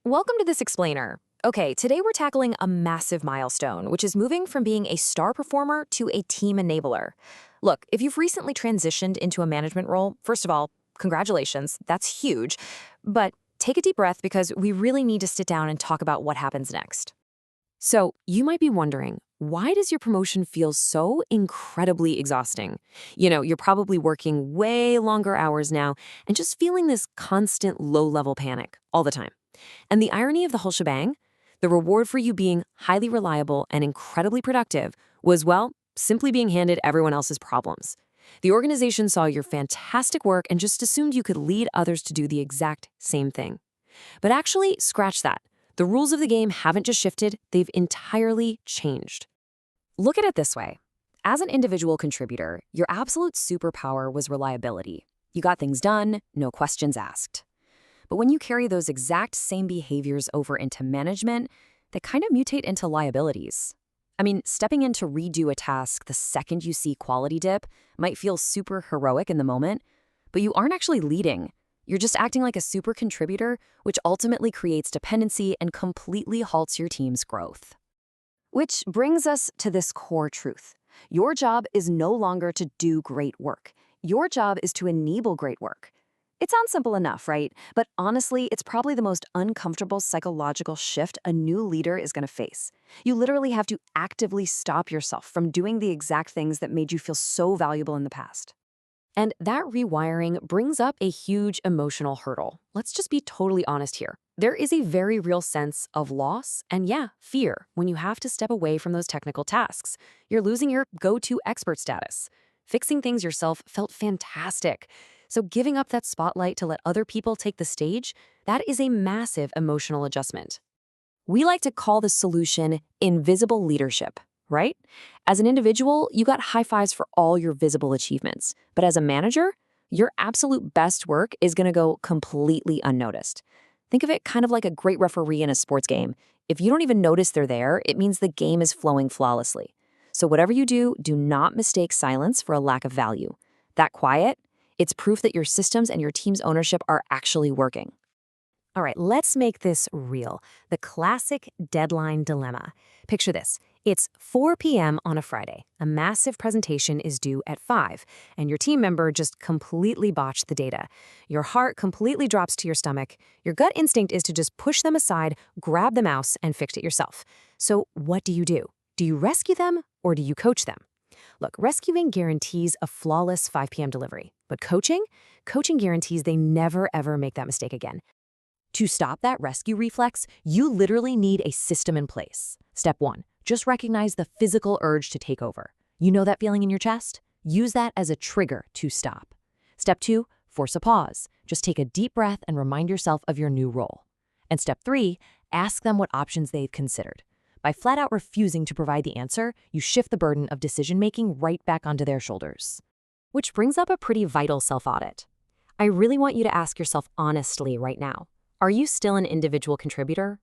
Welcome to this explainer. Okay, today we're tackling a massive milestone, which is moving from being a star performer to a team enabler. Look, if you've recently transitioned into a management role, first of all, congratulations, that's huge. But take a deep breath because we really need to sit down and talk about what happens next. So, you might be wondering, why does your promotion feel so incredibly exhausting? You're probably working way longer hours now and just feeling this constant low-level panic all the time. And the irony of the whole shebang, the reward for you being highly reliable and incredibly productive was, well, simply being handed everyone else's problems. The organization saw your fantastic work and just assumed you could lead others to do the exact same thing. But actually, scratch that. The rules of the game haven't just shifted, they've entirely changed. Look at it this way. As an individual contributor, your absolute superpower was reliability. You got things done, no questions asked. But when you carry those exact same behaviors over into management, they kind of mutate into liabilities. I mean, stepping in to redo a task the second you see quality dip might feel super heroic in the moment, but you aren't actually leading. You're just acting like a super contributor, which ultimately creates dependency and completely halts your team's growth. Which brings us to this core truth. Your job is no longer to do great work. Your job is to enable great work. It sounds simple enough, right? But honestly, it's probably the most uncomfortable psychological shift a new leader is going to face. You literally have to actively stop yourself from doing the exact things that made you feel so valuable in the past. And that rewiring brings up a huge emotional hurdle. Let's just be totally honest here. There is a very real sense of loss and, yeah, fear when you have to step away from those technical tasks. You're losing your go-to expert status. Fixing things yourself felt fantastic. So giving up that spotlight to let other people take the stage, that is a massive emotional adjustment. We like to call the solution invisible leadership, right? As an individual, you got high fives for all your visible achievements. But as a manager, your absolute best work is going to go completely unnoticed. Think of it kind of like a great referee in a sports game. If you don't even notice they're there, it means the game is flowing flawlessly. So whatever you do, do not mistake silence for a lack of value. That quiet, it's proof that your systems and your team's ownership are actually working. All right, let's make this real. The classic deadline dilemma. Picture this. It's 4 p.m. on a Friday. A massive presentation is due at 5, and your team member just completely botched the data. Your heart completely drops to your stomach. Your gut instinct is to just push them aside, grab the mouse, and fix it yourself. So what do? Do you rescue them or do you coach them? Look, rescuing guarantees a flawless 5 p.m. delivery, but coaching guarantees they never ever make that mistake again. To stop that rescue reflex, you literally need a system in place. Step 1, just recognize the physical urge to take over. You know that feeling in your chest? Use that as a trigger to stop. Step 2, force a pause. Just take a deep breath and remind yourself of your new role. And step 3, ask them what options they've considered. By flat out refusing to provide the answer, you shift the burden of decision-making right back onto their shoulders. Which brings up a pretty vital self-audit. I really want you to ask yourself honestly right now, are you still an individual contributor?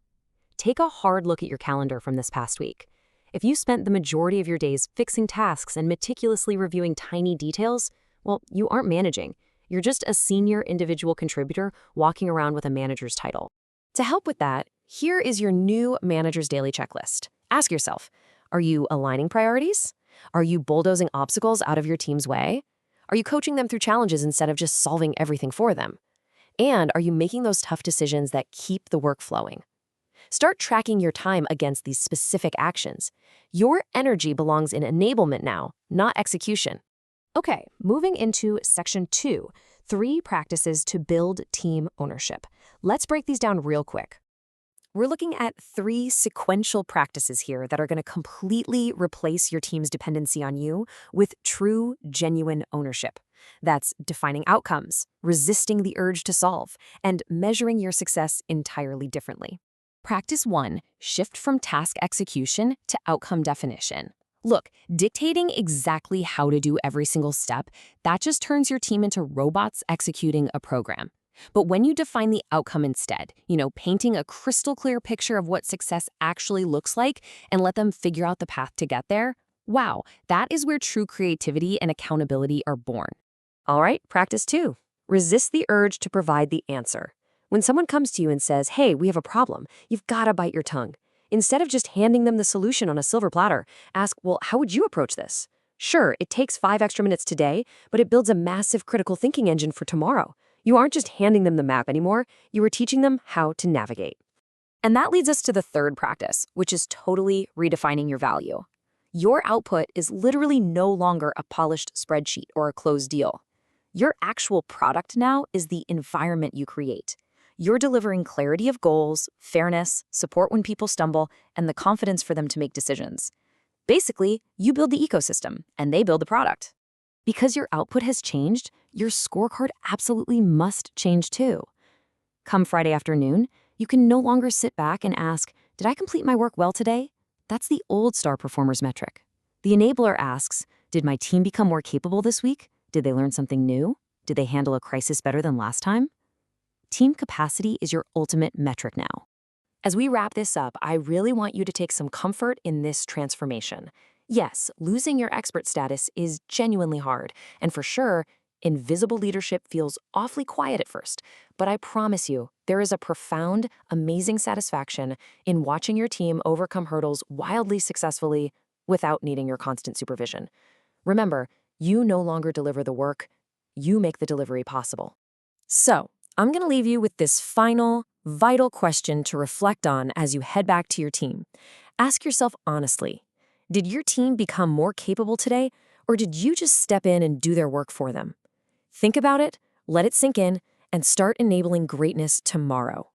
Take a hard look at your calendar from this past week. If you spent the majority of your days fixing tasks and meticulously reviewing tiny details, well, you aren't managing. You're just a senior individual contributor walking around with a manager's title. To help with that, here is your new manager's daily checklist. Ask yourself, are you aligning priorities? Are you bulldozing obstacles out of your team's way? Are you coaching them through challenges instead of just solving everything for them? And are you making those tough decisions that keep the work flowing? Start tracking your time against these specific actions. Your energy belongs in enablement now, not execution. Okay, moving into section 2, 3 practices to build team ownership. Let's break these down real quick. We're looking at 3 sequential practices here that are going to completely replace your team's dependency on you with true, genuine ownership. That's defining outcomes, resisting the urge to solve, and measuring your success entirely differently. Practice 1, shift from task execution to outcome definition. Look, dictating exactly how to do every single step, that just turns your team into robots executing a program. But when you define the outcome instead, painting a crystal clear picture of what success actually looks like and let them figure out the path to get there, wow, that is where true creativity and accountability are born. All right, practice 2. Resist the urge to provide the answer. When someone comes to you and says, hey, we have a problem, you've got to bite your tongue. Instead of just handing them the solution on a silver platter, ask, well, how would you approach this? Sure, it takes 5 extra minutes today, but it builds a massive critical thinking engine for tomorrow. You aren't just handing them the map anymore, you are teaching them how to navigate. And that leads us to the third practice, which is totally redefining your value. Your output is literally no longer a polished spreadsheet or a closed deal. Your actual product now is the environment you create. You're delivering clarity of goals, fairness, support when people stumble, and the confidence for them to make decisions. Basically, you build the ecosystem, and they build the product. Because your output has changed, your scorecard absolutely must change too. Come Friday afternoon, you can no longer sit back and ask, did I complete my work well today? That's the old star performers metric. The enabler asks, did my team become more capable this week? Did they learn something new? Did they handle a crisis better than last time? Team capacity is your ultimate metric now. As we wrap this up, I really want you to take some comfort in this transformation. Yes, losing your expert status is genuinely hard, and for sure, invisible leadership feels awfully quiet at first. But I promise you, there is a profound, amazing satisfaction in watching your team overcome hurdles wildly successfully without needing your constant supervision. Remember, you no longer deliver the work, you make the delivery possible. So, I'm going to leave you with this final, vital question to reflect on as you head back to your team. Ask yourself honestly, did your team become more capable today, or did you just step in and do their work for them? Think about it, let it sink in, and start enabling greatness tomorrow.